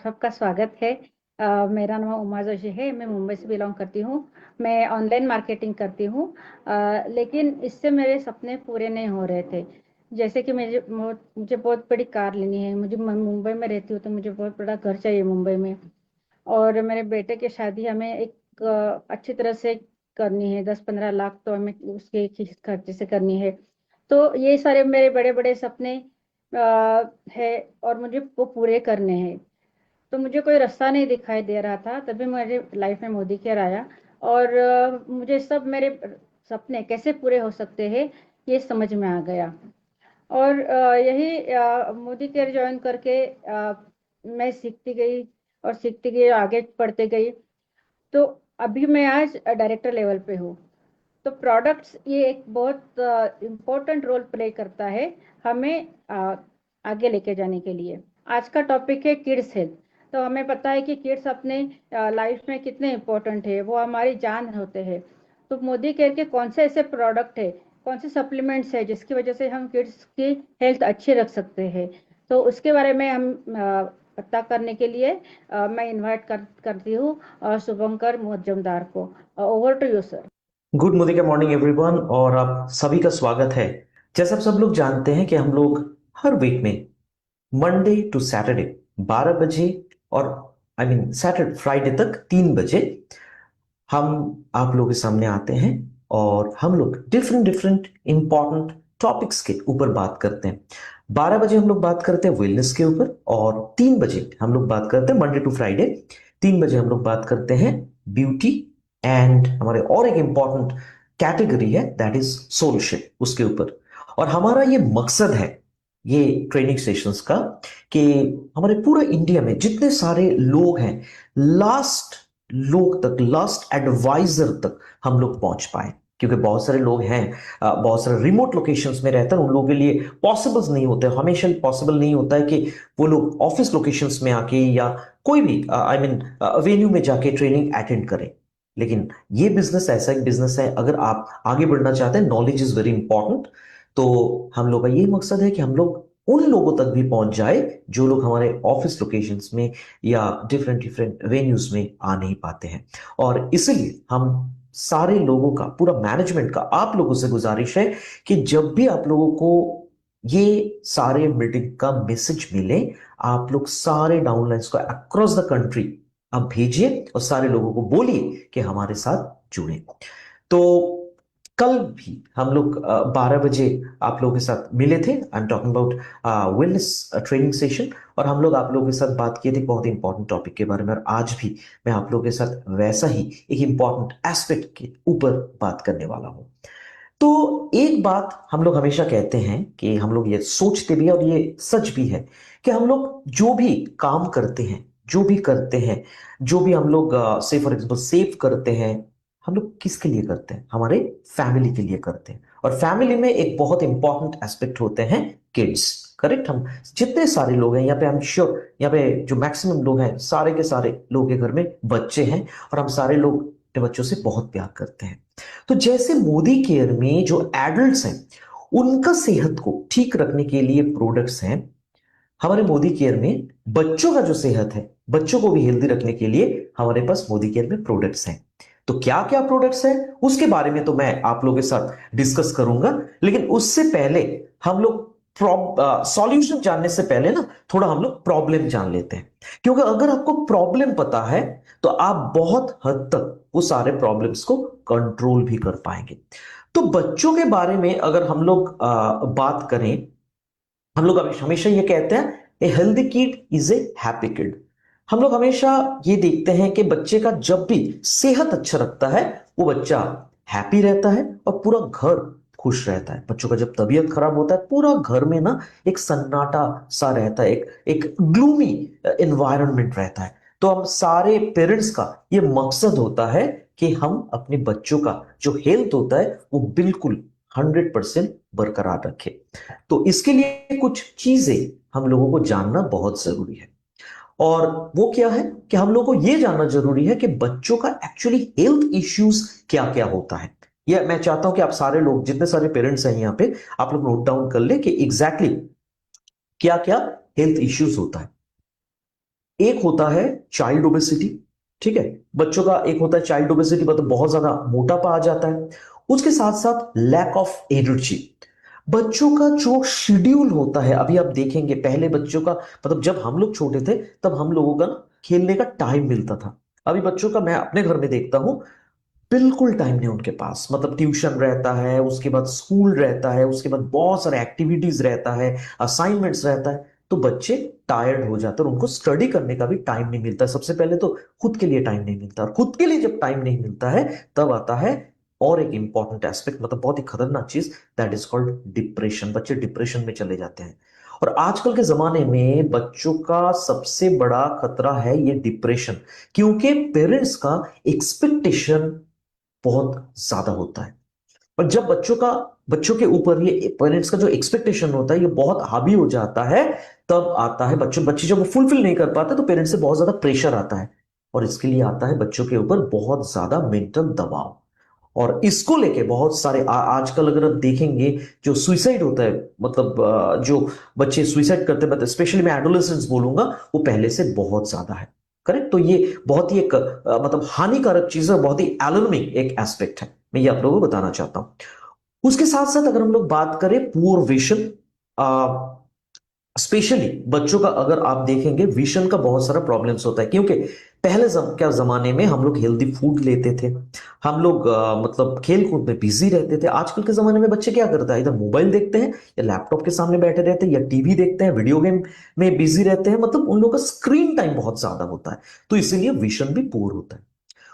सबका स्वागत है। मेरा नाम उमा जोशी है। मैं मुंबई से बिलोंग करती हूँ। मैं ऑनलाइन मार्केटिंग करती हूँ। लेकिन इससे मेरे सपने पूरे नहीं हो रहे थे। जैसे कि मुझे बहुत बड़ी कार लेनी है। मैं मुंबई में रहती हूँ, तो मुझे बहुत बड़ा घर चाहिए मुंबई में। और मेरे बेटे की शादी हमें एक अच्छी तरह से करनी है। 10-15 लाख तो हमें उसके खर्चे से करनी है। तो ये सारे मेरे बड़े बड़े सपने है, और मुझे वो पूरे करने हैं। तो मुझे कोई रास्ता नहीं दिखाई दे रहा था, तभी मेरे लाइफ में मोदी केयर आया। और मुझे सब मेरे सपने कैसे पूरे हो सकते हैं, ये समझ में आ गया। और यही मोदी केयर ज्वाइन करके मैं सीखती गई और सीखती गई, आगे बढ़ते गई। तो अभी मैं आज डायरेक्टर लेवल पे हूँ। तो प्रोडक्ट्स ये एक बहुत इम्पोर्टेंट रोल प्ले करता है हमें आगे लेके जाने के लिए। आज का टॉपिक है किड्स हेल्थ। तो हमें पता है कि किड्स अपने लाइफ में कितने इम्पोर्टेंट है, वो हमारी जान होते हैं। तो मोदी केयर के कौन से ऐसे प्रोडक्ट है, कौन से सप्लीमेंट्स है जिसकी वजह से हम किड्स की हेल्थ अच्छी रख सकते हैं, तो उसके बारे में हम पता करने के लिए मैं इनवाइट करती हूँ शुभंकर मुजमदार को। Over to you sir. Good morning morning everyone, और आप सभी का स्वागत है। जैसा आप सब लोग जानते हैं कि हम लोग हर वीक में मंडे टू सैटरडे 12 बजे और सैटरडे फ्राइडे तक 3 बजे हम आप लोगों के सामने आते हैं और हम लोग डिफरेंट डिफरेंट इंपॉर्टेंट टॉपिक्स के ऊपर बात करते हैं। 12 बजे हम लोग बात करते हैं वेलनेस के ऊपर, और 3 बजे हम लोग बात करते हैं मंडे टू फ्राइडे 3 बजे हम लोग बात करते हैं ब्यूटी एंड हमारे और एक इंपॉर्टेंट कैटेगरी है दैट इज सोल्यूशन उसके ऊपर। और हमारा ये मकसद है ये ट्रेनिंग सेशंस का कि हमारे पूरे इंडिया में जितने सारे लोग हैं, लास्ट लोग तक, लास्ट एडवाइजर तक हम लोग पहुंच पाए। क्योंकि बहुत सारे लोग हैं, बहुत सारे रिमोट लोकेशंस में रहते हैं, उन लोगों के लिए पॉसिबल नहीं होता है, हमेशा पॉसिबल नहीं होता है कि वो लोग ऑफिस लोकेशंस में आके या कोई भी वेन्यू में जाके ट्रेनिंग अटेंड करें। लेकिन ये बिजनेस ऐसा एक बिजनेस है, अगर आप आगे बढ़ना चाहते हैं, नॉलेज इज वेरी इंपॉर्टेंट। तो हम लोग का यही मकसद है कि हम लोग उन लोगों तक भी पहुंच जाए जो लोग हमारे ऑफिस लोकेशंस में या डिफरेंट डिफरेंट वेन्यूज में आ नहीं पाते हैं। और इसलिए हम सारे लोगों का, पूरा मैनेजमेंट का आप लोगों से गुजारिश है कि जब भी आप लोगों को ये सारे मीटिंग का मैसेज मिले, आप लोग सारे डाउनलाइंस को अक्रॉस द कंट्री आप भेजिए और सारे लोगों को बोलिए कि हमारे साथ जुड़े। तो कल भी हम लोग 12 बजे आप लोगों के साथ मिले थे। I am talking about wellness training session, और हम लोग आप लोगों के साथ बात किए थे बहुत इंपॉर्टेंट टॉपिक के बारे में। और आज भी मैं आप लोगों के साथ वैसा ही एक इंपॉर्टेंट एस्पेक्ट के ऊपर बात करने वाला हूं। तो एक बात हम लोग हमेशा कहते हैं कि हम लोग ये सोचते भी है और ये सच भी है कि हम लोग जो भी काम करते हैं, जो भी करते हैं, जो भी हम लोग से फॉर एग्जाम्पल सेव करते हैं, हम लोग किसके लिए करते हैं? हमारे फैमिली के लिए करते हैं। और फैमिली में एक बहुत इंपॉर्टेंट एस्पेक्ट होते हैं किड्स। करेक्ट। हम जितने सारे लोग हैं यहाँ पे, आई एम श्योर यहाँ पे जो मैक्सिमम लोग हैं, सारे के सारे लोगों के घर में बच्चे हैं, और हम सारे लोग अपने बच्चों से बहुत प्यार करते हैं। तो जैसे मोदी केयर में जो एडल्ट्स हैं, उनका सेहत को ठीक रखने के लिए प्रोडक्ट्स हैं, हमारे मोदी केयर में बच्चों का जो सेहत है, बच्चों को भी हेल्दी रखने के लिए हमारे पास मोदी केयर में प्रोडक्ट्स हैं। तो क्या क्या प्रोडक्ट्स हैं उसके बारे में तो मैं आप लोगों के साथ डिस्कस करूंगा। लेकिन उससे पहले हम लोग सॉल्यूशन जानने से पहले ना थोड़ा हम लोग प्रॉब्लम जान लेते हैं। क्योंकि अगर आपको प्रॉब्लम पता है तो आप बहुत हद तक वो सारे प्रॉब्लम्स को कंट्रोल भी कर पाएंगे। तो बच्चों के बारे में अगर हम लोग बात करें, हम लोग हमेशा ये कहते हैं a healthy kid is a happy kid. हम लोग हमेशा ये देखते हैं कि बच्चे का जब भी सेहत अच्छा रखता है, वो बच्चा हैप्पी रहता है और पूरा घर खुश रहता है। बच्चों का जब तबीयत खराब होता है, पूरा घर में ना एक सन्नाटा सा रहता है, एक एक ग्लूमी एनवायरनमेंट रहता है। तो हम सारे पेरेंट्स का ये मकसद होता है कि हम अपने बच्चों का जो हेल्थ होता है वो बिल्कुल 100% बरकरार रखें। तो इसके लिए कुछ चीजें हम लोगों को जानना बहुत जरूरी है। और वो क्या है कि हम लोगों को यह जानना जरूरी है कि बच्चों का एक्चुअली हेल्थ इश्यूज क्या क्या होता है। यह मैं चाहता हूं कि आप सारे लोग, जितने सारे पेरेंट्स हैं यहाँ पे, आप लोग नोट डाउन कर ले कि एग्जैक्टली क्या क्या हेल्थ इश्यूज होता है। एक होता है चाइल्ड ओबेसिटी, ठीक है। बच्चों का एक होता है चाइल्ड ओबेसिटी, मतलब बहुत ज्यादा मोटापा आ जाता है। उसके साथ साथ लैक ऑफ एनर्जी। बच्चों का जो शेड्यूल होता है, अभी आप देखेंगे पहले बच्चों का, मतलब जब हम लोग छोटे थे तब हम लोगों का ना खेलने का टाइम मिलता था। अभी बच्चों का मैं अपने घर में देखता हूं, बिल्कुल टाइम नहीं उनके पास। मतलब ट्यूशन रहता है, उसके बाद स्कूल रहता है, उसके बाद बहुत सारे एक्टिविटीज रहता है, असाइनमेंट्स रहता है। तो बच्चे टायर्ड हो जाते हैं और उनको स्टडी करने का भी टाइम नहीं मिलता। सबसे पहले तो खुद के लिए टाइम नहीं मिलता, और खुद के लिए जब टाइम नहीं मिलता है तब आता है और एक इंपॉर्टेंट एस्पेक्ट, मतलब बहुत ही खतरनाक चीज, दैट इज कॉल्ड डिप्रेशन। बच्चे डिप्रेशन में चले जाते हैं। और आजकल के जमाने में बच्चों का सबसे बड़ा खतरा है ये डिप्रेशन, क्योंकि पेरेंट्स का एक्सपेक्टेशन बहुत ज्यादा होता है। और जब बच्चों के ऊपर ये पेरेंट्स का जो एक्सपेक्टेशन होता है ये बहुत हावी हो जाता है, तब आता है बच्चे जब वो फुलफिल नहीं कर पाते तो पेरेंट्स से बहुत ज्यादा प्रेशर आता है। और इसके लिए आता है बच्चों के ऊपर बहुत ज्यादा मेंटल दबाव। और इसको लेके बहुत सारे आजकल अगर आप देखेंगे, जो सुइसाइड होता है, मतलब जो बच्चे सुइसाइड करते हैं, स्पेशली मैं एडोलेसेंस बोलूंगा, वो पहले से बहुत ज्यादा है। करेक्ट। तो ये बहुत ही एक मतलब हानिकारक चीज है, बहुत ही अलार्मिंग एक एस्पेक्ट है। मैं ये आप लोगों को बताना चाहता हूं। उसके साथ साथ अगर हम लोग बात करें पुअर विजन, स्पेशली बच्चों का अगर आप देखेंगे विजन का बहुत सारा प्रॉब्लम्स होता है, क्योंकि पहले क्या जमाने में हम लोग हेल्दी फूड लेते थे, हम लोग मतलब खेल कूद में बिजी रहते थे। आजकल के जमाने में बच्चे क्या करते हैं, इधर मोबाइल देखते हैं या लैपटॉप के सामने बैठे रहते हैं या टीवी देखते हैं, वीडियो गेम में बिजी रहते हैं। मतलब उन लोगों का स्क्रीन टाइम बहुत ज्यादा होता है, तो इसीलिए विजन भी पुअर होता है।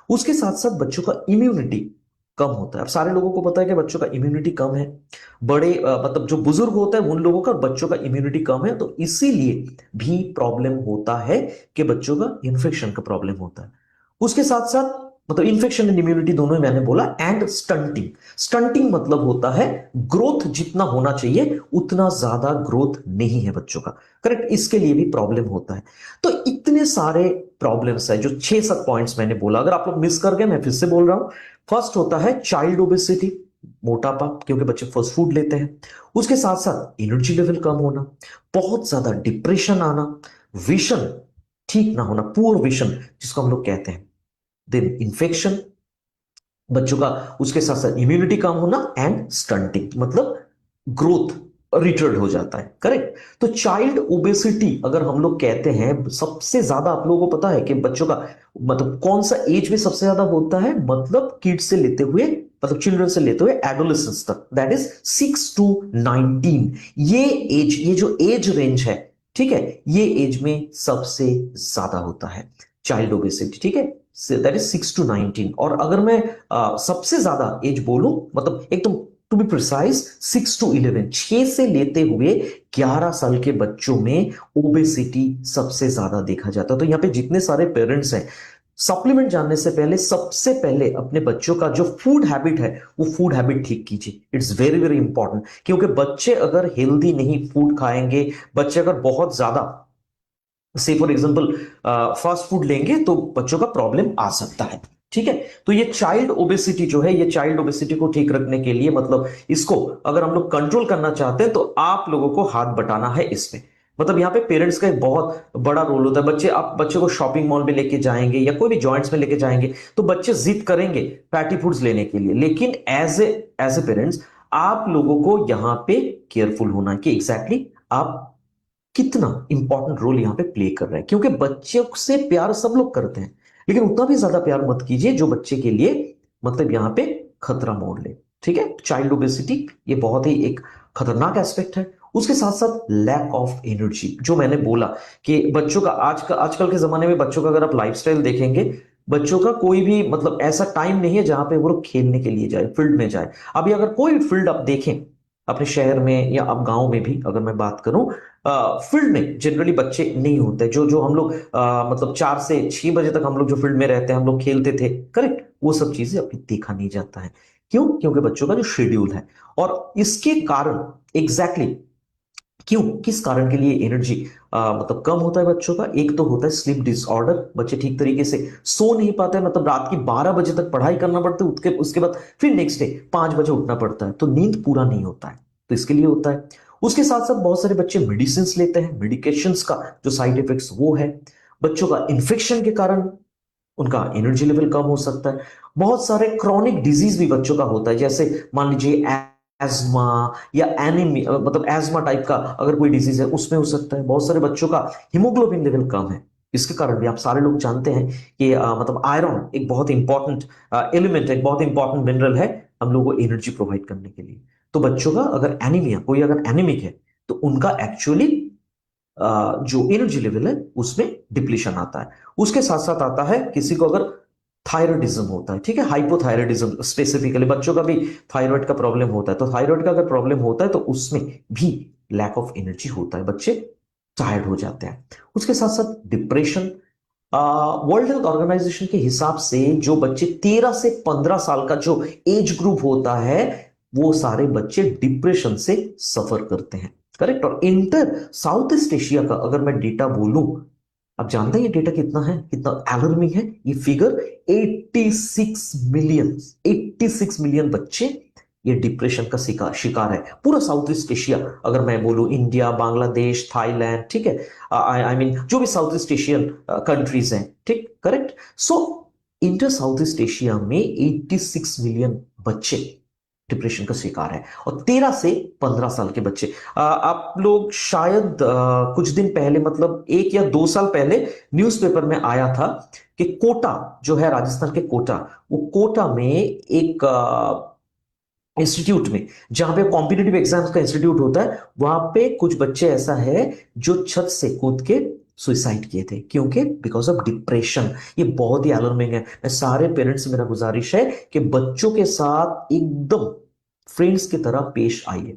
उसके साथ साथ बच्चों का इम्यूनिटी कम होता है। अब सारे लोगों को पता है कि बच्चों का इम्यूनिटी कम है। बड़े मतलब जो बुजुर्ग होते हैं उन लोगों का, बच्चों का इम्यूनिटी कम है, तो इसीलिए भी प्रॉब्लम होता है कि बच्चों का इन्फेक्शन का प्रॉब्लम होता है। उसके साथ साथ मतलब इन्फेक्शन एंड इम्यूनिटी दोनों ही मैंने बोला। And stunting. स्टंटिंग मतलब होता है ग्रोथ जितना होना चाहिए उतना ज्यादा ग्रोथ नहीं है बच्चों का। करेक्ट। इसके लिए भी प्रॉब्लम होता है। तो इतने सारे प्रॉब्लम्स है, जो 6-7 पॉइंट्स मैंने बोला, अगर आप लोग मिस कर गए मैं फिर से बोल रहा हूं। फर्स्ट होता है चाइल्ड ओबेसिटी, मोटापा, क्योंकि बच्चे फास्ट फूड लेते हैं। उसके साथ साथ एनर्जी लेवल कम होना, बहुत ज्यादा डिप्रेशन आना, विजन ठीक ना होना, पुअर विजन जिसको हम लोग कहते हैं, देन इन्फेक्शन बच्चों का, उसके साथ साथ इम्यूनिटी कम होना, एंड स्टंटिंग मतलब ग्रोथ रिटर्ड हो जाता है। करेक्ट। तो चाइल्ड ओबेसिटी अगर हम लोग कहते हैं, सबसे ज्यादा आप लोगों को पता है कि बच्चों का मतलब कौन सा एज में सबसे ज्यादा होता है, मतलब किड्स से लेते हुए, मतलब चिल्ड्रन से लेते हुए एडोलेसेंस तक, दैट इज 6 to 19। ये जो एज रेंज है, ठीक है, ये एज में सबसे ज्यादा होता है चाइल्ड ओबेसिटी, ठीक है। That is 6 to 19। और अगर मैं सबसे ज्यादा एज बोलूं, मतलब एकदम टू बी प्रिसाइज, 6 to 11, 6 से लेते हुए 11 साल के बच्चों में ओबेसिटी सबसे ज्यादा देखा जाता है। तो यहाँ पे जितने सारे पेरेंट्स हैं, सप्लीमेंट जानने से पहले सबसे पहले अपने बच्चों का जो फूड हैबिट है वो फूड हैबिट ठीक कीजिए। इट्स वेरी वेरी इंपॉर्टेंट, क्योंकि बच्चे अगर हेल्दी नहीं फूड खाएंगे, बच्चे अगर बहुत ज्यादा से फॉर एग्जांपल फास्ट फूड लेंगे, तो बच्चों का प्रॉब्लम आ सकता है। ठीक है। तो ये चाइल्ड ओबेसिटी जो है, ये चाइल्ड ओबेसिटी को ठीक रखने के लिए, मतलब इसको अगर हम लोग कंट्रोल करना चाहते हैं तो आप लोगों को हाथ बटाना है इसमें। मतलब यहाँ पे पेरेंट्स का एक बहुत बड़ा रोल होता है। आप बच्चे को शॉपिंग मॉल में लेके जाएंगे या कोई भी जॉइंट्स में लेके जाएंगे, तो बच्चे जिद करेंगे फैटी फूड्स लेने के लिए, लेकिन एज ए पेरेंट्स आप लोगों को यहाँ पे केयरफुल होना है कि एग्जैक्टली आप कितना इंपॉर्टेंट रोल यहां पे प्ले कर रहे हैं। क्योंकि बच्चों से प्यार सब लोग करते हैं, लेकिन उतना भी ज्यादा प्यार मत कीजिए जो बच्चे के लिए मतलब यहां पे खतरा मोड़ ले। ठीक है। चाइल्ड ओबेसिटी ये बहुत ही एक खतरनाक एस्पेक्ट है। उसके साथ साथ लैक ऑफ एनर्जी, जो मैंने बोला कि बच्चों का आजकल के जमाने में बच्चों का अगर आप लाइफस्टाइल देखेंगे, बच्चों का कोई भी मतलब ऐसा टाइम नहीं है जहां पे वो लोग खेलने के लिए जाए, फील्ड में जाए। अभी अगर कोई भी फील्ड आप देखें अपने शहर में या अब गांव में भी अगर मैं बात करूं, फील्ड में जनरली बच्चे नहीं होते। जो जो हम लोग मतलब 4 से 6 बजे तक हम लोग जो फील्ड में रहते हैं, हम लोग खेलते थे, करेक्ट, वो सब चीजें अभी देखा नहीं जाता है। क्यों? क्योंकि बच्चों का जो शेड्यूल है, और इसके कारण एग्जैक्टली क्यों, किस कारण के लिए एनर्जी मतलब कम होता है बच्चों का, एक तो होता है स्लीप डिसऑर्डर। बच्चे ठीक तरीके से सो नहीं पाते हैं, मतलब रात की 12 बजे तक पढ़ाई करना पड़ता है, उसके बाद फिर नेक्स्ट डे 5 बजे उठना पड़ता है, तो नींद पूरा नहीं होता है, तो इसके लिए होता है। उसके साथ साथ बहुत सारे बच्चे मेडिसिन लेते हैं, मेडिकेशंस का जो साइड इफेक्ट्स वो है। बच्चों का इन्फेक्शन के कारण उनका एनर्जी लेवल कम हो सकता है। बहुत सारे क्रॉनिक डिजीज भी बच्चों का होता है, जैसे मान लीजिए एस्मा या एनीमी, मतलब एस्मा टाइप का अगर कोई डिजीज है उसमें हो सकता है। बहुत सारे बच्चों का हीमोग्लोबिन लेवल कम है, इसके कारण भी आप सारे लोग जानते हैं कि मतलब आयरन एक बहुत इंपॉर्टेंट एलिमेंट है, एक बहुत इंपॉर्टेंट मिनरल है हम लोगों को एनर्जी प्रोवाइड करने के लिए। तो बच्चों का अगर एनीमिया, कोई अगर एनीमिक है, तो उनका एक्चुअली जो एनर्जी लेवल है उसमें डिप्लीशन आता है। उसके साथ साथ आता है किसी को अगर थायराइडिज्म होता है, ठीक है, हाइपोथायराइडिज्म स्पेसिफिकली बच्चों का भी थायराइड का प्रॉब्लम होता है, तो थायराइड का अगर प्रॉब्लम होता है तो उसमें भी लैक ऑफ एनर्जी होता है, बच्चे टायर्ड हो जाते हैं। उसके साथ साथ डिप्रेशन, वर्ल्ड हेल्थ ऑर्गेनाइजेशन के हिसाब से जो बच्चे 13 से 15 साल का जो एज ग्रुप होता है, वो सारे बच्चे डिप्रेशन से सफर करते हैं, करेक्ट। और इंटर साउथ ईस्ट एशिया का अगर मैं डेटा बोलूं, आप जानते हैं ये डेटा कितना है, कितना अलार्मिंग है ये फिगर। 86 मिलियन, 86 मिलियन बच्चे ये डिप्रेशन का शिकार शिकार है, पूरा साउथ ईस्ट एशिया। अगर मैं बोलूं इंडिया, बांग्लादेश, थाईलैंड, ठीक है, आई मीन जो भी साउथ ईस्ट एशियन कंट्रीज हैं, ठीक, करेक्ट। सो इंटर साउथ ईस्ट एशिया में 86 मिलियन बच्चे डिप्रेशन का शिकार है, और 13 से 15 साल के बच्चे। आप लोग शायद कुछ दिन पहले, मतलब 1 या 2 साल पहले न्यूज़पेपर में आया था कि कोटा जो है, राजस्थान के कोटा, वो कोटा में एक इंस्टीट्यूट में, जहां पे कॉम्पिटिटिव एग्जाम्स का इंस्टीट्यूट होता है, वहां पे कुछ बच्चे ऐसा है जो छत से कूद के सुसाइड किए थे, क्योंकि बिकॉज ऑफ डिप्रेशन। ये बहुत ही अलार्मिंग है। मैं सारे पेरेंट्स से मेरा गुजारिश है कि बच्चों के साथ एकदम फ्रेंड्स की तरह पेश आइए,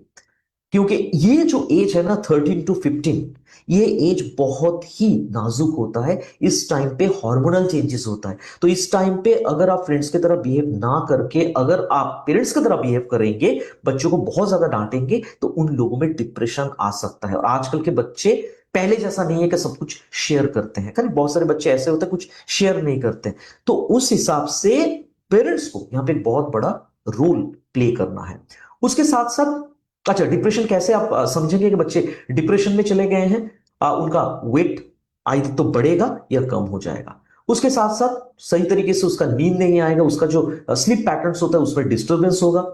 क्योंकि ये जो एज है ना, 13 to 15, ये एज बहुत ही नाजुक होता है। इस टाइम पे हार्मोनल चेंजेस होता है, तो इस टाइम पे अगर आप फ्रेंड्स की तरह बिहेव ना करके अगर आप पेरेंट्स की तरह बिहेव करेंगे, बच्चों को बहुत ज्यादा डांटेंगे, तो उन लोगों में डिप्रेशन आ सकता है। और आजकल के बच्चे पहले जैसा नहीं है कि सब कुछ शेयर करते हैं, करेक्ट। बहुत सारे बच्चे ऐसे होते हैं कुछ शेयर नहीं करते हैं। तो उस हिसाब से पेरेंट्स को यहाँ पे एक बहुत बड़ा रोल प्ले करना है। उसके साथ साथ, अच्छा, डिप्रेशन कैसे आप समझेंगे कि बच्चे डिप्रेशन में चले गए हैं? उनका वेट आइए तो बढ़ेगा या कम हो जाएगा। उसके साथ साथ सही तरीके से उसका नींद नहीं आएगा, उसका जो स्लीप पैटर्न्स होता है उसमें डिस्टरबेंस होगा।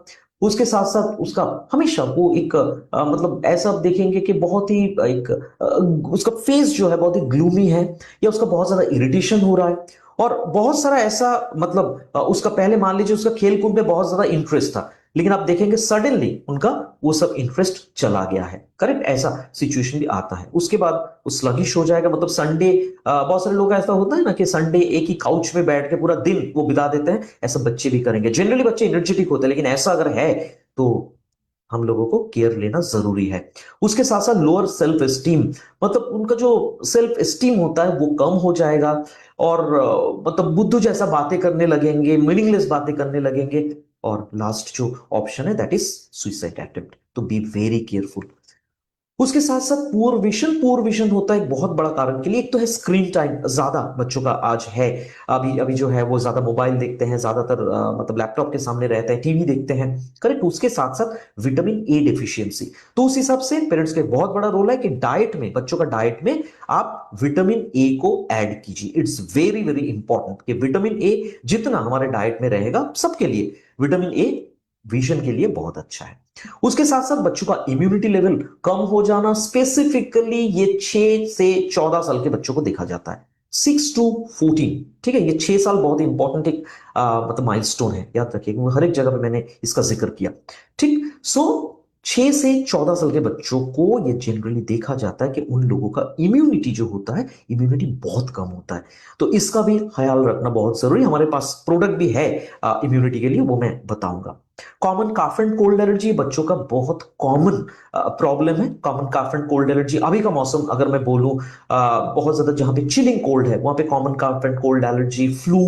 उसके साथ साथ उसका हमेशा वो एक मतलब ऐसा आप देखेंगे कि बहुत ही एक उसका फेस जो है बहुत ही ग्लूमी है, या उसका बहुत ज्यादा इरिटेशन हो रहा है। और बहुत सारा ऐसा, मतलब उसका पहले मान लीजिए उसका खेल कूद में बहुत ज्यादा इंटरेस्ट था, लेकिन आप देखेंगे सडनली उनका वो सब इंटरेस्ट चला गया है, करेक्ट। ऐसा सिचुएशन भी आता है। उसके बाद वो स्लगिश हो जाएगा, मतलब संडे, बहुत सारे लोग ऐसा होता है ना कि संडे एक ही काउच में बैठ के पूरा दिन वो बिता देते हैं, ऐसा बच्चे भी करेंगे। जनरली बच्चे एनर्जेटिक होते हैं, लेकिन ऐसा अगर है तो हम लोगों को केयर लेना जरूरी है। उसके साथ साथ लोअर सेल्फ एस्टीम, मतलब उनका जो सेल्फ एस्टीम होता है वो कम हो जाएगा, और मतलब बुद्धू जैसा बातें करने लगेंगे, मीनिंगलेस बातें करने लगेंगे। और लास्ट जो ऑप्शन है दैट इज सुइसाइड अटेम्प्ट, तो बी वेरी केयरफुल। उसके साथ साथ पुअर विजन होता है एक बहुत बड़ा कारण के लिए। एक तो है स्क्रीन टाइम, ज्यादा बच्चों का आज है, अभी अभी जो है वो ज्यादा मोबाइल देखते हैं, ज्यादातर मतलब लैपटॉप के सामने रहते हैं, टीवी देखते हैं, करेक्ट। उसके साथ साथ विटामिन ए डिफिशियंसी, तो उस हिसाब से पेरेंट्स का बहुत बड़ा रोल है कि डाइट में, बच्चों का डाइट में आप विटामिन ए को ऐड कीजिए। इट्स वेरी वेरी इंपॉर्टेंट कि विटामिन ए जितना हमारे डाइट में रहेगा सबके लिए, विटामिन ए विजन के लिए बहुत अच्छा है। उसके साथ साथ बच्चों का इम्यूनिटी लेवल कम हो जाना, स्पेसिफिकली ये 6 से 14 साल के बच्चों को देखा जाता है, 6 to 14, ठीक है। ये 6 साल बहुत इंपॉर्टेंट एक मतलब माइलस्टोन है, याद रखिए, क्योंकि हर एक जगह पे मैंने इसका जिक्र किया, ठीक। सो 6 से 14 साल के बच्चों को ये जनरली देखा जाता है कि उन लोगों का इम्यूनिटी जो होता है, इम्यूनिटी बहुत कम होता है। तो इसका भी ख्याल रखना बहुत जरूरी। हमारे पास प्रोडक्ट भी है इम्यूनिटी के लिए, वो मैं बताऊंगा। Common calf and cold allergy बच्चों का बहुत कॉमन प्रॉब्लम है। Common calf and cold allergy, अभी का मौसम अगर मैं बोलूं, बहुत ज्यादा जहां पे चिलिंग कोल्ड है, वहां पे common calf and cold allergy, flu,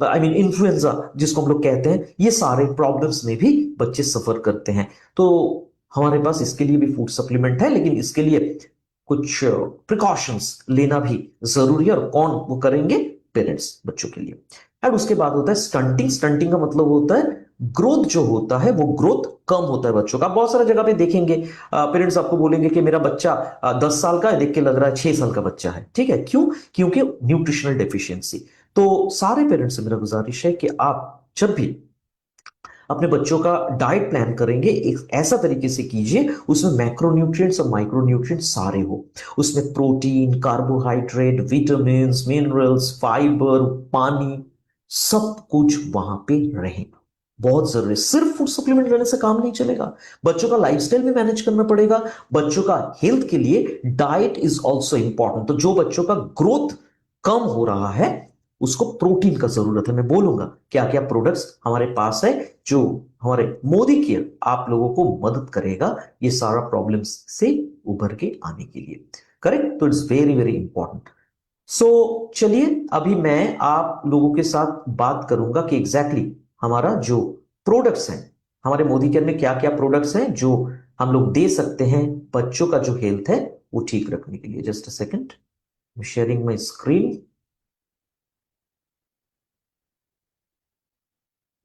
I mean influenza जिसको हम लोग कहते हैं, ये सारे प्रॉब्लम्स में भी बच्चे सफर करते हैं। तो हमारे पास इसके लिए भी फूड सप्लीमेंट है, लेकिन इसके लिए कुछ प्रिकॉशंस लेना भी जरूरी है, और कौन वो करेंगे? पेरेंट्स बच्चों के लिए। और उसके बाद होता है स्टंटिंग। स्टंटिंग का मतलब होता है ग्रोथ जो होता है वो ग्रोथ कम होता है बच्चों का। बहुत सारे जगह पे देखेंगे पेरेंट्स आपको बोलेंगे कि मेरा बच्चा 10 साल का है, देख के लग रहा है 6 साल का बच्चा है। ठीक है, क्यों? क्योंकि न्यूट्रिशनल डेफिशिएंसी। तो सारे पेरेंट्स से मेरा गुजारिश है कि आप जब भी अपने बच्चों का डाइट प्लान करेंगे एक ऐसा तरीके से कीजिए उसमें मैक्रोन्यूट्रिएंट्स और माइक्रोन्यूट्रिएंट्स सारे हो। उसमें protein, carbohydrate, vitamin, minerals, fibre, पानी, सब कुछ वहां पे रहे। बहुत जरूरी है। सिर्फ फूड सप्लीमेंट लेने से काम नहीं चलेगा, बच्चों का लाइफस्टाइल भी मैनेज करना पड़ेगा। बच्चों का हेल्थ के लिए डाइट इज ऑल्सो इंपॉर्टेंट। तो जो बच्चों का ग्रोथ कम हो रहा है उसको प्रोटीन का जरूरत है। मैं बोलूंगा क्या क्या प्रोडक्ट्स हमारे पास है जो हमारे मोदी केयर आप लोगों को मदद करेगा ये सारा प्रॉब्लम्स से उभर के आने के लिए। करेक्ट? तो इट्स वेरी वेरी इंपॉर्टेंट। सो चलिए अभी मैं आप लोगों के साथ बात करूंगा कि एग्जैक्टली हमारा जो प्रोडक्ट्स हैं, हमारे मोदी केयर में क्या क्या प्रोडक्ट्स हैं जो हम लोग दे सकते हैं बच्चों का जो हेल्थ है वो ठीक रखने के लिए। Just a second, sharing my screen.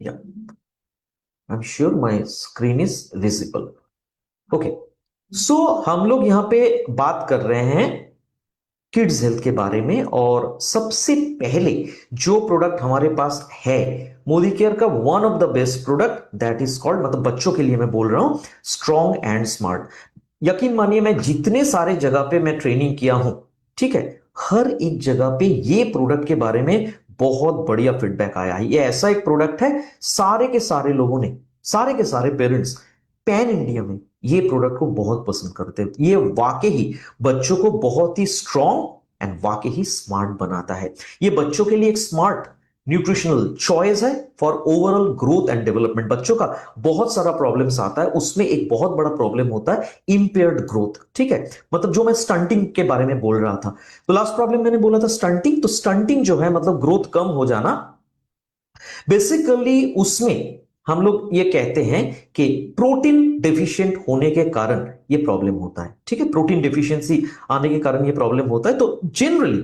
या I am sure my screen is visible. Okay, so हम लोग यहां पे बात कर रहे हैं किड्स हेल्थ के बारे में। और सबसे पहले जो प्रोडक्ट हमारे पास है मोदी केयर का, one of the best product that is called, मतलब बच्चों के लिए मैं बोल रहा हूं, स्ट्रॉन्ग एंड स्मार्ट। यकीन मानिए मैं जितने सारे जगह पे मैं ट्रेनिंग किया हूं, ठीक है, हर एक जगह पे ये प्रोडक्ट के बारे में बहुत बढ़िया फीडबैक आया है। ये ऐसा एक प्रोडक्ट है, सारे के सारे लोगों ने, सारे के सारे पेरेंट्स पैन इंडिया में ये प्रोडक्ट को बहुत पसंद करते हैं। ये वाकई बच्चों को बहुत ही स्ट्रॉन्ग एंड वाकई ही स्मार्ट बनाता है। ये बच्चों के लिए एक स्मार्ट न्यूट्रिशनल चॉइस है for overall growth and development. बच्चों का बहुत सारा प्रॉब्लम्स आता है, उसमें एक बहुत बड़ा प्रॉब्लम होता है इंपेयर्ड ग्रोथ। ठीक है, मतलब जो मैं स्टंटिंग के बारे में बोल रहा था, तो लास्ट प्रॉब्लम मैंने बोला था स्टंटिंग। तो स्टंटिंग जो है मतलब ग्रोथ कम हो जाना, बेसिकली उसमें हम लोग ये कहते हैं कि प्रोटीन डेफिशिएंट होने के कारण ये प्रॉब्लम होता है। ठीक है, प्रोटीन डेफिशिएंसी आने के कारण ये प्रॉब्लम होता है। तो जनरली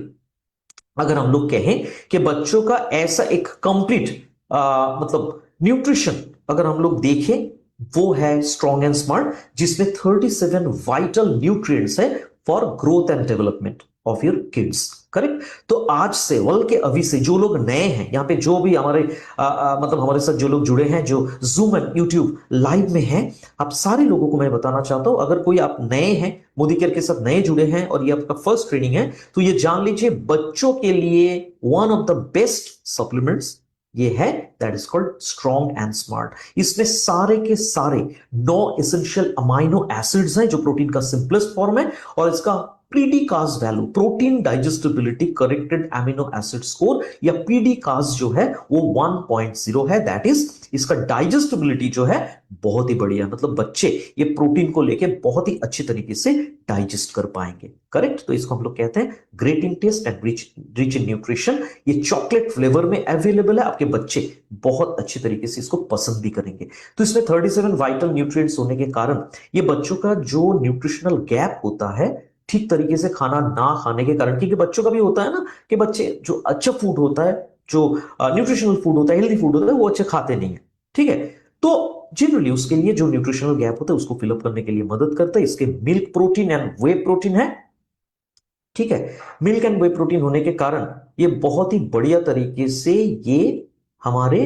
अगर हम लोग कहें कि बच्चों का ऐसा एक कंप्लीट मतलब न्यूट्रिशन अगर हम लोग देखें, वो है स्ट्रॉन्ग एंड स्मार्ट, जिसमें 37 वाइटल न्यूट्रिएंट्स है for growth and development of your kids. Correct? तो आज से वल के अभी से जो लोग नए हैं यहाँ पे, जो भी हमारे मतलब हमारे साथ जो लोग जुड़े हैं, जो जूम एंड यूट्यूब लाइव में हैं, आप सारे लोगों को मैं बताना चाहता हूं, अगर कोई आप नए हैं मोदी केयर के साथ नए जुड़े हैं और ये आपका फर्स्ट ट्रेनिंग है, तो ये जान लीजिए बच्चों के लिए one of the best supplements ये है, that is called strong and smart. इसमें सारे के सारे 9 एसेंशियल अमाइनो एसिड्स हैं जो प्रोटीन का सिंपलेस्ट फॉर्म है। और इसका PDCAAS value, protein digestibility corrected amino acid score, या पीडीकास जो है वो 1.0 है। दैट इज इसका डाइजेस्टिबिलिटी जो है बहुत ही बढ़िया, मतलब बच्चे ये प्रोटीन को लेके बहुत ही अच्छी तरीके से डाइजेस्ट कर पाएंगे। करेक्ट? तो इसको हम लोग कहते हैं great in taste and rich in nutrition. ये चॉकलेट फ्लेवर में अवेलेबल है, आपके बच्चे बहुत अच्छी तरीके से इसको पसंद भी करेंगे। तो इसमें 37 वाइटल न्यूट्रिएंट्स होने के कारण ये बच्चों का जो न्यूट्रिशनल गैप होता है ठीक तरीके से खाना ना खाने के कारण, क्योंकि बच्चों का भी होता है ना कि बच्चे जो अच्छा फूड होता है, जो न्यूट्रिशनल फूड होता है, हेल्दी फूड होता है, वो अच्छे खाते नहीं है। ठीक है, तो जनरली उसके लिए जो न्यूट्रिशनल गैप होता है उसको फिलअप करने के लिए मदद करता है। इसके milk protein and way protein है। ठीक है, मिल्क एंड वे प्रोटीन होने के कारण ये बहुत ही बढ़िया तरीके से ये हमारे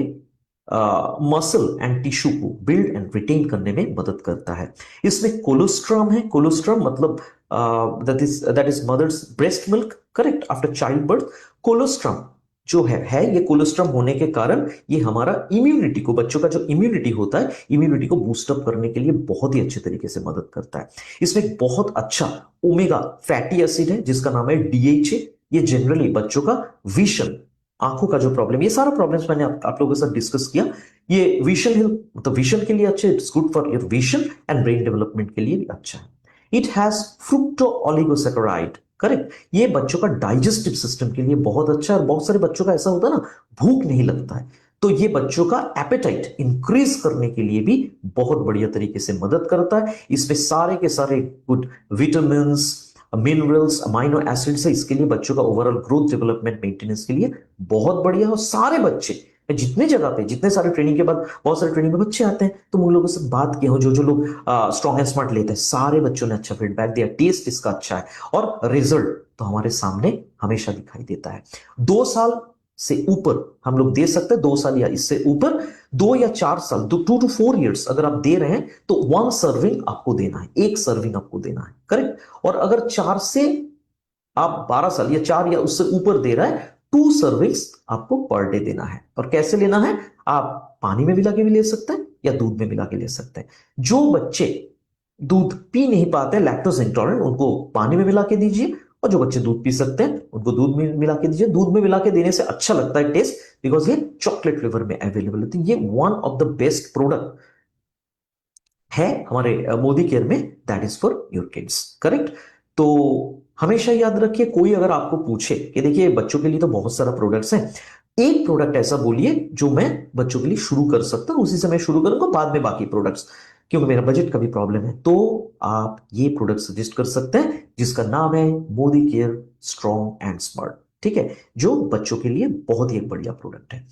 मसल एंड टिश्यू को बिल्ड एंड रिटेन करने में मदद करता है। इसमें कोलोस्ट्रम है। कोलोस्ट्रम मतलब that is mother's breast milk. Correct? After child birth colostrum जो है ये कोलेस्ट्रॉल होने के कारण ये हमारा इम्यूनिटी को, बच्चों का जो इम्यूनिटी होता है, इम्यूनिटी को बूस्टअप करने के लिए बहुत ही अच्छे तरीके से मदद करता है। इसमें एक बहुत अच्छा ओमेगा फैटी एसिड है जिसका नाम है डीएचए। ये जनरली बच्चों का विजन, आंखों का जो प्रॉब्लम, ये सारा प्रॉब्लम्स मैंने आप लोगों के साथ डिस्कस किया। ये विजन हेल्थ मतलब विजन के लिए अच्छा है, it's good for your vision and brain development के लिए भी अच्छा है। It has fructo oligosaccharide. Correct? ये बच्चों का डाइजेस्टिव सिस्टम के लिए बहुत अच्छा है। और बहुत सारे बच्चों का ऐसा होता है ना, भूख नहीं लगता है, तो ये बच्चों का एपेटाइट इंक्रीज करने के लिए भी बहुत बढ़िया तरीके से मदद करता है। इसमें सारे के सारे good vitamin, minerals, amino acids है। इसके लिए बच्चों का ओवरऑल ग्रोथ डेवलपमेंट मेंटेनेंस के लिए बहुत बढ़िया है। और सारे बच्चे जितने जगह पे जितने सारे ट्रेनिंग के बाद बहुत सारे ट्रेनिंग में बच्चे आते हैं, तो उन लोगों से बात की हो, जो जो लोग स्ट्रॉन्ग एंड स्मार्ट लेते हैं, सारे बच्चों ने अच्छा फीडबैक दिया, टेस्ट इसका अच्छा है और रिजल्ट तो हमारे सामने हमेशा दिखाई देता है। 2 साल से ऊपर हम लोग दे सकते हैं, 2 साल या इससे ऊपर, 2 या 4 साल, 2 to 4 years अगर आप दे रहे हैं तो 1 सर्विंग आपको देना है, 1 सर्विंग आपको देना है, करेक्ट। और अगर 4 से आप 12 साल या 4 या उससे ऊपर दे रहा है, 2 सर्विंग्स आपको पर डे देना है। और कैसे लेना है, आप पानी में मिला के भी ले सकते हैं या दूध में मिला के ले सकते हैं। जो बच्चे दूध पी नहीं पाते, लैक्टोज इंटॉलरेंट, उनको पानी में मिला के दीजिए, और जो बच्चे दूध पी सकते हैं उनको दूध में मिला के दीजिए। दूध में मिला के देने से अच्छा लगता है टेस्ट, बिकॉज ये चॉकलेट फ्लेवर में अवेलेबल होती है। ये one of the best product है हमारे मोदी केयर में, that is for your kids, correct. तो हमेशा याद रखिए, कोई अगर आपको पूछे कि देखिए बच्चों के लिए तो बहुत सारा प्रोडक्ट्स हैं, एक प्रोडक्ट ऐसा बोलिए जो मैं बच्चों के लिए शुरू कर सकता हूं, उसी से मैं शुरू करूंगा, बाद में बाकी प्रोडक्ट्स, क्योंकि मेरा बजट का भी प्रॉब्लम है। तो आप ये प्रोडक्ट सजेस्ट कर सकते हैं जिसका नाम है Modi care strong and smart, ठीक है, जो बच्चों के लिए बहुत ही एक बढ़िया प्रोडक्ट है।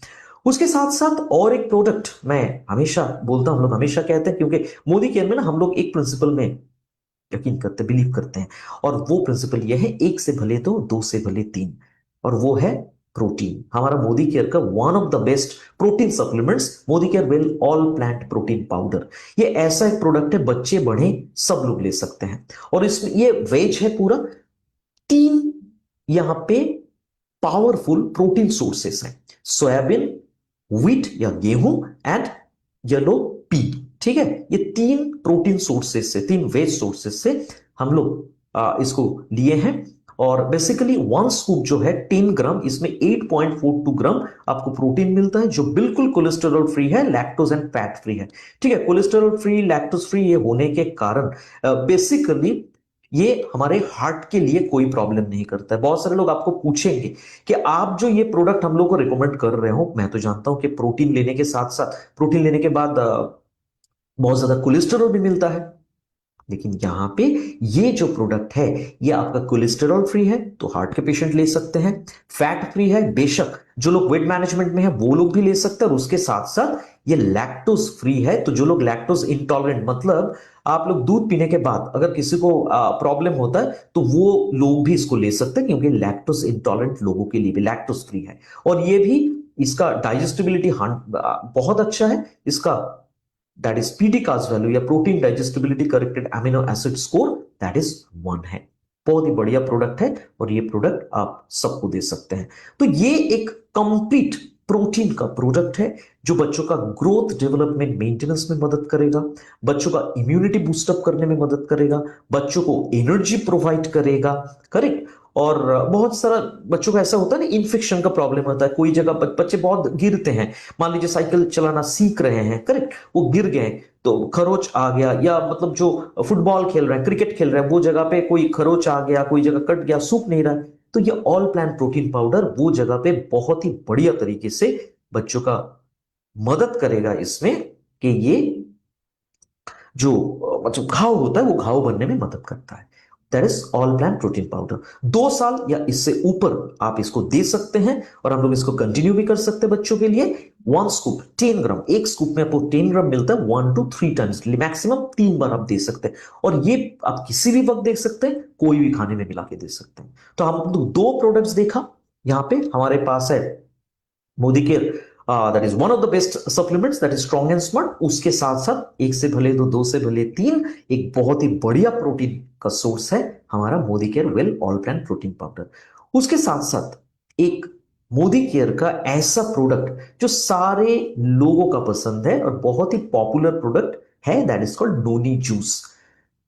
उसके साथ साथ और एक प्रोडक्ट मैं हमेशा बोलता हूं, हम लोग हमेशा कहते हैं, क्योंकि मोदी केयर में ना हम लोग एक प्रिंसिपल में यकीन करते, बिलीव करते हैं, और वो प्रिंसिपल ये है, एक से भले दो से भले तीन, और वो है प्रोटीन। हमारा मोदी केयर का one of the best protein supplements, Modi care well all plant protein powder. ये ऐसा एक प्रोडक्ट है, बच्चे बड़े सब लोग ले सकते हैं, और इसमें ये वेज है पूरा। 3 यहां पे पावरफुल प्रोटीन सोर्सेस हैं, सोयाबीन, व्हीट या गेहूं, एंड येलो पी, ठीक है। ये 3 प्रोटीन सोर्सेस से, 3 वेज सोर्सेस से हम लोग इसको लिए हैं। और बेसिकली 1 स्कूप जो है 10 ग्राम, इसमें 8.42 ग्राम आपको प्रोटीन मिलता है, जो बिल्कुल कोलेस्टेरॉल फ्री है, लैक्टोज एंड फैट फ्री है, ठीक है। कोलेस्टेरॉल फ्री, लैक्टोज फ्री ये होने के कारण बेसिकली ये हमारे हार्ट के लिए कोई प्रॉब्लम नहीं करता है। बहुत सारे लोग आपको पूछेंगे कि आप जो ये प्रोडक्ट हम लोग को रिकमेंड कर रहे हो, मैं तो जानता हूं कि प्रोटीन लेने के साथ साथ, प्रोटीन लेने के बाद बहुत ज्यादा कोलेस्टेरॉल भी मिलता है, लेकिन यहां पे ये जो प्रोडक्ट है, ये आपका कोलेस्टेरॉल फ्री है, तो हार्ट के पेशेंट ले सकते हैं। फैट फ्री है, बेशक जो लोग वेट मैनेजमेंट में है वो लोग भी ले सकते हैं, और उसके साथ साथ ये लैक्टोज फ्री है, तो जो लोग लैक्टोज इंटॉलरेंट, मतलब आप लोग दूध पीने के बाद अगर किसी को प्रॉब्लम होता है, तो वो लोग भी इसको ले सकते हैं, क्योंकि लैक्टोज इंटॉलरेंट लोगों के लिए भी लैक्टोज फ्री है। और ये भी, इसका डाइजेस्टिबिलिटी बहुत अच्छा है, इसका दैट इज पीडीकास वैल्यू या protein digestibility corrected amino acid score, that is 1 है। बहुत ही बढ़िया प्रोडक्ट है, और ये प्रोडक्ट आप सबको दे सकते हैं। तो ये एक कंप्लीट प्रोटीन का प्रोडक्ट है, जो बच्चों का ग्रोथ, डेवलपमेंट, मेंटेनेंस में मदद करेगा, बच्चों का इम्यूनिटी बूस्टअप करने में मदद करेगा, बच्चों को एनर्जी प्रोवाइड करेगा, करेक्ट। और बहुत सारा बच्चों का ऐसा होता है ना, इन्फेक्शन का प्रॉब्लम होता है, कोई जगह बच्चे बहुत गिरते हैं, मान लीजिए साइकिल चलाना सीख रहे हैं, करेक्ट, वो गिर गए, तो खरोच आ गया, या मतलब जो फुटबॉल खेल रहे हैं, क्रिकेट खेल रहे हैं, वो जगह पे कोई खरोच आ गया, कोई जगह कट गया, सूख नहीं रहा है, तो ये ऑल प्लांट प्रोटीन पाउडर वो जगह पे बहुत ही बढ़िया तरीके से बच्चों का मदद करेगा इसमें, कि ये जो मतलब घाव होता है, वो घाव बनने में मदद करता है। That is all plant protein powder. 2 साल या इससे ऊपर आप इसको दे सकते हैं, और हम लोग इसको कंटिन्यू भी कर सकते हैं बच्चों के लिए। 1 स्कूप 10 ग्राम, एक स्कूप में आपको 10 ग्राम मिलता है, 1 to 3 टाइम्स, मैक्सिमम 3 बार आप दे सकते हैं, और ये आप किसी भी वक्त दे सकते हैं, कोई भी खाने में मिला के दे सकते हैं। तो हम 2 प्रोडक्ट्स देखा, यहां पे हमारे पास है Modi care, that is one of the best supplements, that is strong and smart. उसके साथ साथ एक से भले दो से भले तीन, एक बहुत ही बढ़िया प्रोटीन का सोर्स है हमारा Modi care well all plant protein powder. उसके साथ साथ एक मोदी केयर का ऐसा प्रोडक्ट जो सारे लोगों का पसंद है और बहुत ही पॉपुलर प्रोडक्ट है, that is called noni juice.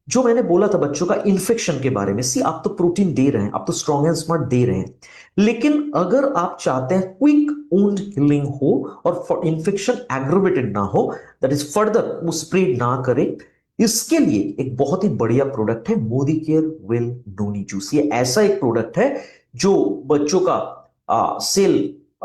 जो मैंने बोला था बच्चों का इन्फेक्शन के बारे में, सी आप तो प्रोटीन दे रहे हैं, आप तो स्ट्रॉन्ग एंड स्मार्ट दे रहे हैं, लेकिन अगर आप चाहते हैं क्विक वुंड हीलिंग हो और इन्फेक्शन एग्रोवेटेड ना हो, दैट इज फर्दर वो स्प्रेड ना करे, इसके लिए एक बहुत ही बढ़िया प्रोडक्ट है Modi care well noni juice. ये ऐसा एक प्रोडक्ट है जो बच्चों का सेल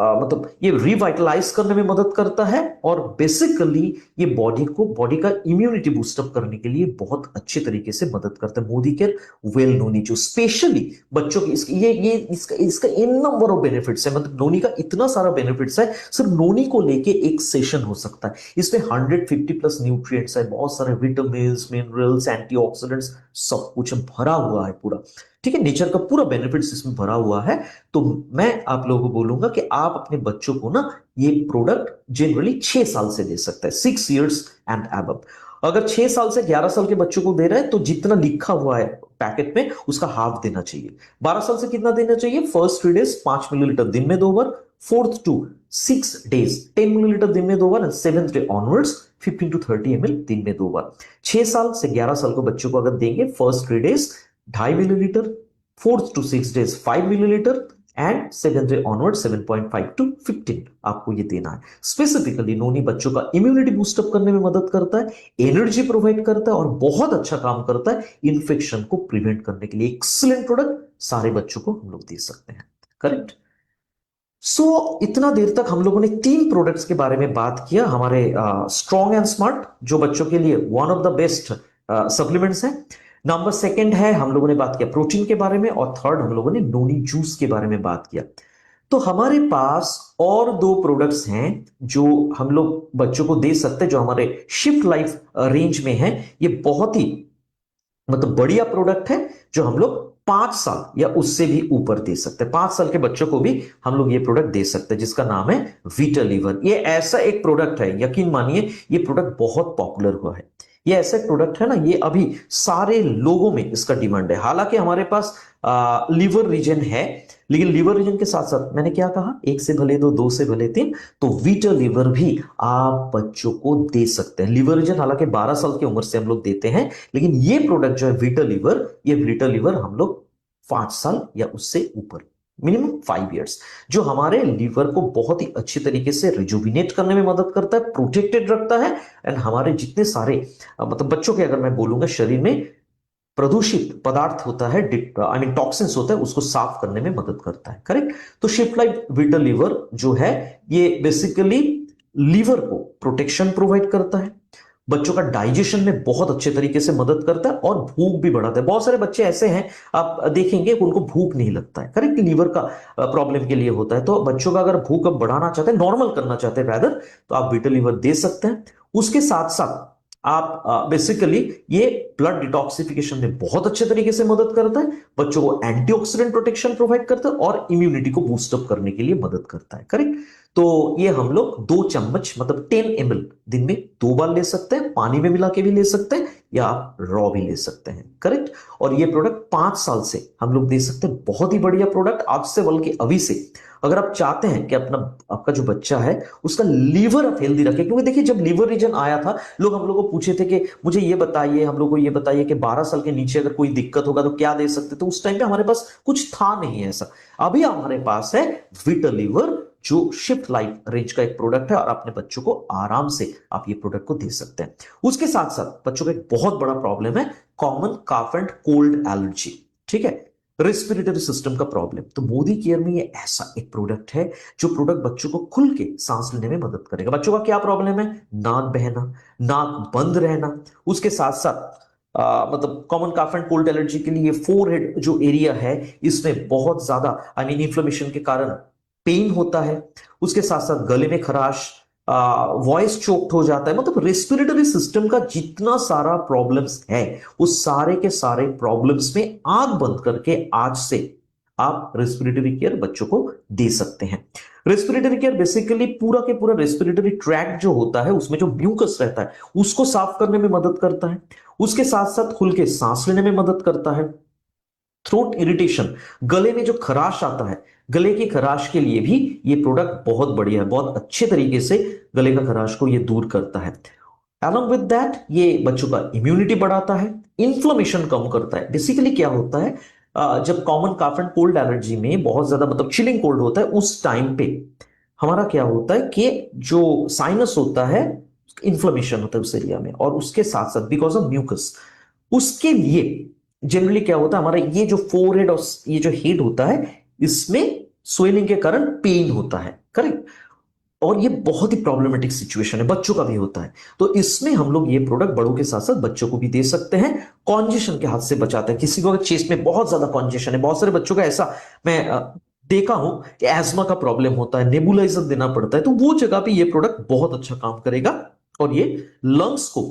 मतलब ये रिवाइटलाइज करने में मदद करता है और बेसिकली ये बॉडी का इम्यूनिटी बूस्टअप करने के लिए बहुत अच्छे तरीके से मदद करता है। मोदी केयर वेल नोनी, जो स्पेशली बच्चों की ये इसका इन नंबर ऑफ बेनिफिट्स है, मतलब नोनी का इतना सारा बेनिफिट्स है, सिर्फ नोनी को लेके एक सेशन हो सकता है। इसमें 150 प्लस न्यूट्रिएंट्स है, बहुत सारे विटामिन मिनरल्स एंटीऑक्सीडेंट्स सब कुछ भरा हुआ है पूरा। ठीक है, नेचर का पूरा बेनिफिट्स इसमें भरा हुआ है। तो मैं आप लोगों को बोलूंगा कि आप अपने बच्चों को ना ये प्रोडक्ट जनरली 6 साल से दे सकते हैं, 6 इयर्स एंड अबव। अगर 6 साल से 11 साल के बच्चों को दे रहे हैं तो जितना लिखा हुआ है पैकेट में उसका हाफ देना चाहिए। 12 साल से कितना देना चाहिए? फर्स्ट 3 डेज 5 मिलीलीटर दिन में 2 बार, फोर्थ टू 6 डेज 10 मिलीलीटर दिन में 2 बार, and seventh day onwards 15 to 30 ml दिन में 2 बार। 6 साल से 11 साल के बच्चों को अगर देंगे first 3 days 2.5 millilitre, fourth to 6 days 5 millilitre, and seventh day onward 7.5 to 15 आपको ये देना है। स्पेसिफिकली नोनी बच्चों का इम्यूनिटी बूस्टअप करने में मदद करता है, एनर्जी प्रोवाइड करता है और बहुत अच्छा काम करता है इन्फेक्शन को प्रिवेंट करने के लिए। एक्सीलेंट प्रोडक्ट, सारे बच्चों को हम लोग दे सकते हैं। करेक्ट। इतना देर तक हम लोगों ने 3 प्रोडक्ट्स के बारे में बात किया, हमारे स्ट्रॉन्ग एंड स्मार्ट, जो बच्चों के लिए one of the best supplements है। नंबर सेकंड है, हम लोगों ने बात किया प्रोटीन के बारे में, और थर्ड हम लोगों ने नोनी जूस के बारे में बात किया। तो हमारे पास और 2 प्रोडक्ट्स हैं जो हम लोग बच्चों को दे सकते हैं, जो हमारे शिफ्ट लाइफ रेंज में है। ये बहुत ही मतलब बढ़िया प्रोडक्ट है जो हम लोग 5 साल या उससे भी ऊपर दे सकते हैं। 5 साल के बच्चों को भी हम लोग ये प्रोडक्ट दे सकते हैं, जिसका नाम है वीटा लीवर। ये ऐसा एक प्रोडक्ट है, यकीन मानिए ये प्रोडक्ट बहुत पॉपुलर हुआ है। ये ऐसा प्रोडक्ट है ना, ये अभी सारे लोगों में इसका डिमांड है। हालांकि हमारे पास लीवर रीजन है, लेकिन लीवर रीजन के साथ साथ मैंने क्या कहा, 1 से भले 2, 2 से भले 3, तो वीटा लीवर भी आप बच्चों को दे सकते हैं। लीवर रीजन हालांकि 12 साल की उम्र से हम लोग देते हैं, लेकिन ये प्रोडक्ट जो है वीटा लीवर, ये वीटा लीवर हम लोग 5 साल या उससे ऊपर, मिनिमम 5 इयर्स, जो हमारे लीवर को बहुत ही अच्छी तरीके से रिजुविनेट करने में मदद करता है, प्रोटेक्टेड रखता है, एंड हमारे जितने सारे मतलब बच्चों के अगर मैं बोलूंगा शरीर में प्रदूषित पदार्थ होता है, आई मीन टॉक्सिन्स होता है, उसको साफ करने में मदद करता है। करेक्ट। तो शिफ्ट लाइफ वीटा लीवर जो है ये बेसिकली लीवर को प्रोटेक्शन प्रोवाइड करता है, बच्चों का डाइजेशन में बहुत अच्छे तरीके से मदद करता है और भूख भी बढ़ाता है। बहुत सारे बच्चे ऐसे हैं आप देखेंगे उनको भूख नहीं लगता है, करेक्ट, लीवर का प्रॉब्लम के लिए होता है। तो बच्चों का अगर भूख अब बढ़ाना चाहते हैं, नॉर्मल करना चाहते हैं रैदर, तो आप वीटा लीवर दे सकते हैं। उसके साथ साथ आप बेसिकली ये ब्लड डिटॉक्सिफिकेशन में बहुत अच्छे तरीके से मदद करता है, बच्चों को एंटीऑक्सीडेंट प्रोटेक्शन प्रोवाइड करता है और इम्यूनिटी को बूस्टअप करने के लिए मदद करता है। करेक्ट। तो ये हम लोग 2 चम्मच मतलब 10 ml दिन में 2 बार ले सकते हैं, पानी में मिला के भी ले सकते हैं या आप रॉ भी ले सकते हैं। करेक्ट। और ये प्रोडक्ट 5 साल से हम लोग दे सकते हैं, बहुत ही बढ़िया प्रोडक्ट। आज से बल्कि अभी से अगर आप चाहते हैं कि आपका जो बच्चा है उसका लीवर आप हेल्दी रखे, क्योंकि देखिए जब लीवर रीजन आया था लोग हम लोग को पूछे थे कि मुझे ये बताइए, हम लोग को ये बताइए कि 12 साल के नीचे अगर कोई दिक्कत होगा तो क्या दे सकते, तो उस टाइम पे हमारे पास कुछ था नहीं ऐसा। अभी हमारे पास है वीटा लीवर, जो शिफ्ट लाइफ रेंज का एक प्रोडक्ट है, और अपने बच्चों को आराम से आप ये प्रोडक्ट को दे सकते हैं। उसके साथ साथ बच्चों का एक बहुत बड़ा प्रॉब्लम है common calf and cold allergy, ठीक है, रेस्पिरेटरी सिस्टम का प्रॉब्लम। तो मोदी केयर में ये ऐसा एक प्रोडक्ट है जो प्रोडक्ट बच्चों को खुल के सांस लेने में मदद करेगा। बच्चों का क्या प्रॉब्लम है? नाक बहना, नाक बंद रहना। उसके साथ साथ मतलब common calf and cold allergy के लिए फोरहेड जो एरिया है इसमें बहुत ज्यादा आई मीन इन्फ्लेमेशन के कारण पेन होता है। उसके साथ साथ गले में खराश, वॉइस चोक्ड हो जाता है, मतलब रेस्पिरेटरी सिस्टम का जितना सारा प्रॉब्लम्स है उस सारे के सारे प्रॉब्लम्स में आंख बंद करके आज से आप रेस्पिरेटरी केयर बच्चों को दे सकते हैं। रेस्पिरेटरी केयर बेसिकली पूरा के पूरा रेस्पिरेटरी ट्रैक्ट जो होता है उसमें जो म्यूकस रहता है उसको साफ करने में मदद करता है। उसके साथ साथ खुल के सांस लेने में मदद करता है। थ्रोट इरिटेशन, गले में जो खराश आता है, गले की खराश के लिए भी ये प्रोडक्ट बहुत बढ़िया है, बहुत अच्छे तरीके से गले का खराश को ये दूर करता है। अलॉन्ग विद दैट ये बच्चों का इम्यूनिटी बढ़ाता है, इन्फ्लेमेशन कम करता है। बेसिकली क्या होता है जब common calf and cold allergy में बहुत ज्यादा मतलब चिलिंग कोल्ड होता है उस टाइम पे हमारा क्या होता है कि जो साइनस होता है इन्फ्लेमेशन होता है उस एरिया में, और उसके साथ साथ बिकॉज ऑफ म्यूकस, उसके लिए जनरली क्या होता है हमारा ये जो फोरहेड और ये जो हेड होता है इसमें स्वेलिंग के कारण पेन होता है, करेक्ट। और ये बहुत ही प्रॉब्लमेटिक सिचुएशन है, बच्चों का भी होता है। तो इसमें हम लोग ये प्रोडक्ट बड़ों के साथ साथ बच्चों को भी दे सकते हैं। कॉन्जेशन के हाथ से बचाता है। किसी को अगर चेस्ट में बहुत ज्यादा कॉन्जेशन है, बहुत सारे बच्चों का ऐसा मैं देखा हूं कि एस्मा का प्रॉब्लम होता है, नेबुलाइजर देना पड़ता है, तो वो जगह पे ये प्रोडक्ट बहुत अच्छा काम करेगा। और ये लंग्स को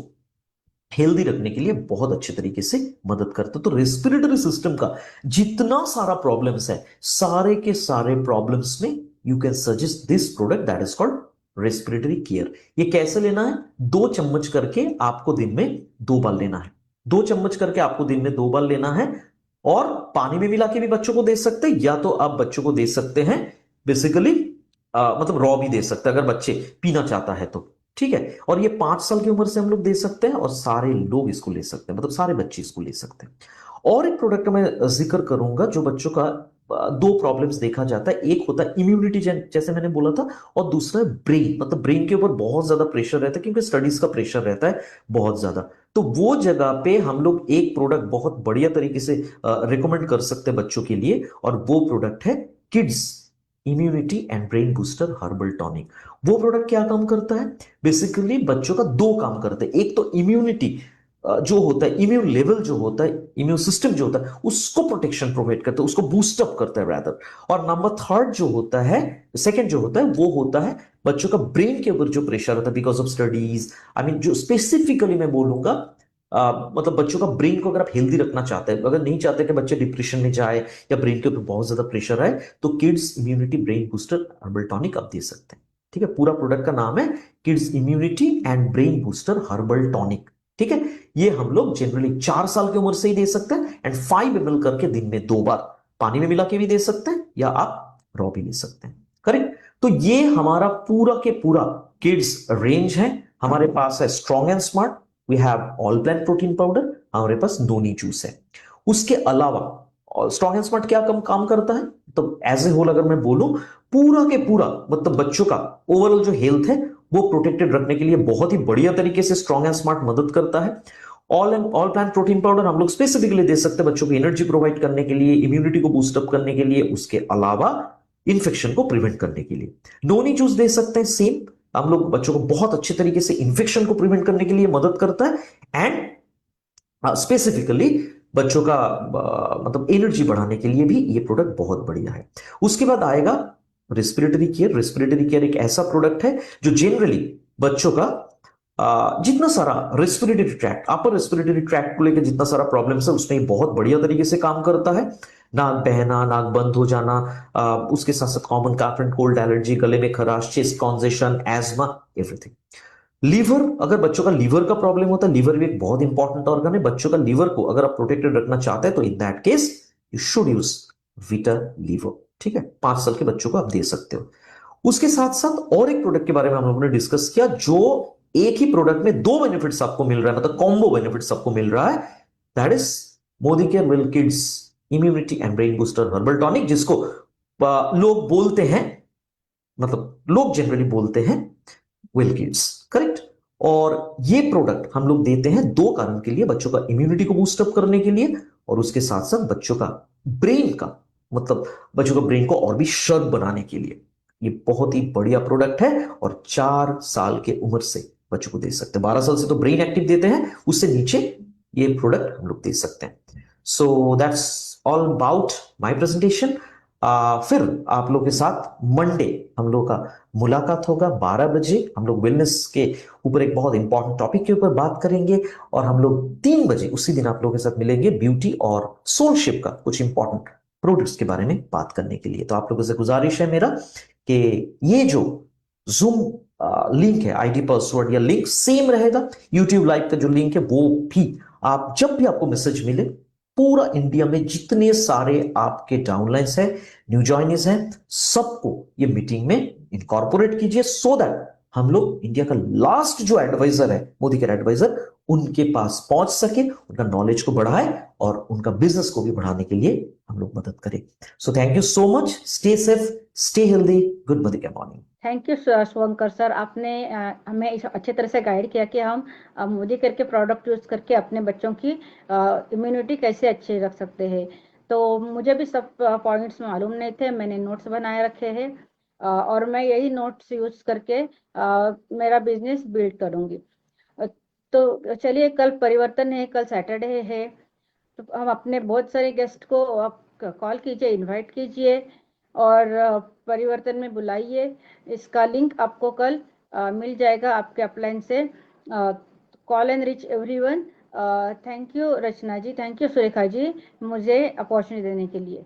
हेल्दी रखने के लिए बहुत अच्छे तरीके से मदद करता है। तो रेस्पिरेटरी सिस्टम का जितना सारा प्रॉब्लम्स है, सारे के सारे प्रॉब्लम्स में you can suggest this product that is called respiratory care. ये कैसे लेना है? 2 चम्मच करके आपको दिन में 2 बार लेना है। 2 चम्मच करके आपको दिन में 2 बार लेना है। और पानी में मिला के भी बच्चों को दे सकते हैं, या तो आप बच्चों को दे सकते हैं बेसिकली, मतलब रॉ भी दे सकते हैं अगर बच्चे पीना चाहता है तो, ठीक है। और ये 5 साल की उम्र से हम लोग दे सकते हैं, और सारे लोग इसको ले सकते हैं, मतलब सारे बच्चे इसको ले सकते हैं। और एक प्रोडक्ट मैं जिक्र करूंगा जो बच्चों का 2 प्रॉब्लम्स देखा जाता है। एक होता है इम्यूनिटी, जैसे मैंने बोला था, और दूसरा है ब्रेन, मतलब ब्रेन के ऊपर बहुत ज्यादा प्रेशर रहता है क्योंकि स्टडीज का प्रेशर रहता है बहुत ज्यादा। तो वो जगह पे हम लोग एक प्रोडक्ट बहुत बढ़िया तरीके से रिकमेंड कर सकते हैं बच्चों के लिए, और वो प्रोडक्ट है kids immunity and brain booster herbal tonic. वो प्रोडक्ट क्या काम करता है? बेसिकली बच्चों का 2 काम करते हैं। एक तो इम्यूनिटी जो होता है, इम्यून लेवल जो होता है, इम्यून सिस्टम जो होता है, उसको प्रोटेक्शन प्रोवाइड करता है, उसको बूस्ट अप करता है रैदर। और नंबर थर्ड जो होता है, सेकंड जो होता है, वो होता है बच्चों का ब्रेन के ऊपर जो प्रेशर होता है because of studies, I mean जो स्पेसिफिकली मैं बोलूंगा, मतलब बच्चों का ब्रेन को अगर आप हेल्दी रखना चाहते हैं, अगर नहीं चाहते कि बच्चे डिप्रेशन में जाए या ब्रेन के ऊपर बहुत ज्यादा प्रेशर आए, तो kids immunity brain booster herbal tonic आप दे सकते हैं। ठीक है, पूरा प्रोडक्ट का नाम है kids immunity and brain booster herbal tonic. ठीक है, ये हम लोग जनरली 4 साल की उम्र से ही दे सकते हैं, एंड 5 ml करके दिन में 2 बार पानी में मिला के भी दे सकते हैं, या आप रॉ भी ले सकते हैं, करेक्ट। तो ये हमारा पूरा के पूरा किड्स रेंज है। हमारे पास है strong and smart, we have all plant protein powder, हमारे पास नोनी जूस है। उसके अलावा स्ट्रॉन्ग एंड स्मार्ट क्या कम काम करता है? तो एज ए होल अगर मैं बोलूं, पूरा के पूरा मतलब बच्चों का ओवरऑल जो हेल्थ है वो प्रोटेक्टेड रखने के लिए बहुत ही बढ़िया तरीके से स्ट्रॉन्ग एंड स्मार्ट मदद करता है। ऑल प्लांट प्रोटीन पाउडर हम लोग स्पेसिफिकली दे सकते हैं बच्चों को एनर्जी प्रोवाइड करने के लिए, इम्यूनिटी को बूस्ट अप करने के लिए, उसके अलावा इन्फेक्शन को प्रिवेंट करने के लिए। नोनी जूस दे सकते हैं, सेम हम लोग बच्चों को बहुत अच्छे तरीके से इन्फेक्शन को प्रिवेंट करने के लिए मदद करता है। एंड स्पेसिफिकली बच्चों का मतलब एनर्जी बढ़ाने के लिए भी ये प्रोडक्ट बहुत बढ़िया है। उसके बाद आएगा रेस्पिरेटरी केयर। रेस्पिरेटरी केयर एक ऐसा प्रोडक्ट है जो जनरली बच्चों का जितना सारा respiratory tract, upper respiratory tract को लेकर जितना सारा प्रॉब्लम्स है, उसमें बहुत बढ़िया तरीके से काम करता है। नाक बहना, नाक बंद हो जाना, उसके साथ साथ common cough and cold allergy, गले में खराश, chest congestion, asthma, everything. Liver, अगर बच्चों का लीवर का प्रॉब्लम होता है, लीवर भी एक बहुत इंपॉर्टेंट ऑर्गन है, बच्चों का लीवर को अगर आप प्रोटेक्टेड रखना चाहते हैं तो in that case you should use Vita Liver. ठीक है, 5 साल के बच्चों को आप दे सकते हो। उसके साथ साथ और एक प्रोडक्ट के बारे में हम लोगों ने डिस्कस किया, जो एक ही प्रोडक्ट में 2 बेनिफिट्स आपको मिल रहा है, मतलब कॉम्बो बेनिफिट्स आपको मिल रहा है, that is Modi care will kids immunity and brain booster herbal tonic, जिसको लोग बोलते हैं, मतलब लोग जनरली बोलते हैं विल किड्स, करेक्ट। और ये प्रोडक्ट हम लोग देते हैं 2 कारण के लिए, बच्चों का इम्यूनिटी को बूस्ट अप करने के लिए, और उसके साथ साथ बच्चों का ब्रेन का, मतलब बच्चों का ब्रेन को और भी शार्प बनाने के लिए। ये बहुत ही बढ़िया प्रोडक्ट है, और 4 साल के उम्र से बच्चों को दे सकते हैं। 12 साल से तो ब्रेन एक्टिव देते हैं, उससे नीचे ये प्रोडक्ट हम लोग दे सकते हैं। So that's all about my presentation. फिर आप लोग के साथ मंडे हम लोग का मुलाकात होगा 12 बजे। हम लोग वेलनेस के ऊपर एक बहुत इंपॉर्टेंट टॉपिक के ऊपर बात करेंगे, और हम लोग 3 बजे उसी दिन आप लोगों के साथ मिलेंगे ब्यूटी और सोलशिप का कुछ इंपॉर्टेंट प्रोडक्ट्स के बारे में बात करने के लिए। तो आप लोगों से गुजारिश है मेरा कि ये जो जूम लिंक है, आईडी पासवर्ड या लिंक सेम रहेगा, यूट्यूब लाइव का जो लिंक है वो भी, आप जब भी आपको मैसेज मिले, पूरा इंडिया में जितने सारे आपके डाउनलाइंस है, न्यू ज्वाइनिस हैं, सबको ये मीटिंग में इनकॉर्पोरेट कीजिए, सो दैट हम लोग इंडिया का लास्ट जो एडवाइजर है, मोदी केयर एडवाइजर, उनके पास पहुंच सके, उनका नॉलेज को बढ़ाए और उनका बिजनेस को भी बढ़ाने के लिए हम लोग मदद करें। So thank you so much, stay safe, stay healthy, good morning. Thank you Shubhankar sir, आपने हमें इस अच्छे तरह से गाइड किया कि हम मोदी करके प्रोडक्ट यूज करके अपने बच्चों की इम्यूनिटी कैसे अच्छी रख सकते हैं। तो मुझे भी सब पॉइंट्स मालूम नहीं थे, मैंने नोट्स बनाए रखे हैं, और मैं यही नोट्स यूज करके मेरा बिजनेस बिल्ड करूंगी। अ, तो चलिए, कल परिवर्तन है, कल सैटरडे है, तो हम अपने बहुत सारे गेस्ट को आप कॉल कीजिए, इनवाइट कीजिए, और परिवर्तन में बुलाइए। इसका लिंक आपको कल मिल जाएगा आपके अपलाइन से। Call and reach everyone. Thank you Rachna ji, thank you Surekha ji, मुझे अपॉर्चुनिटी देने के लिए।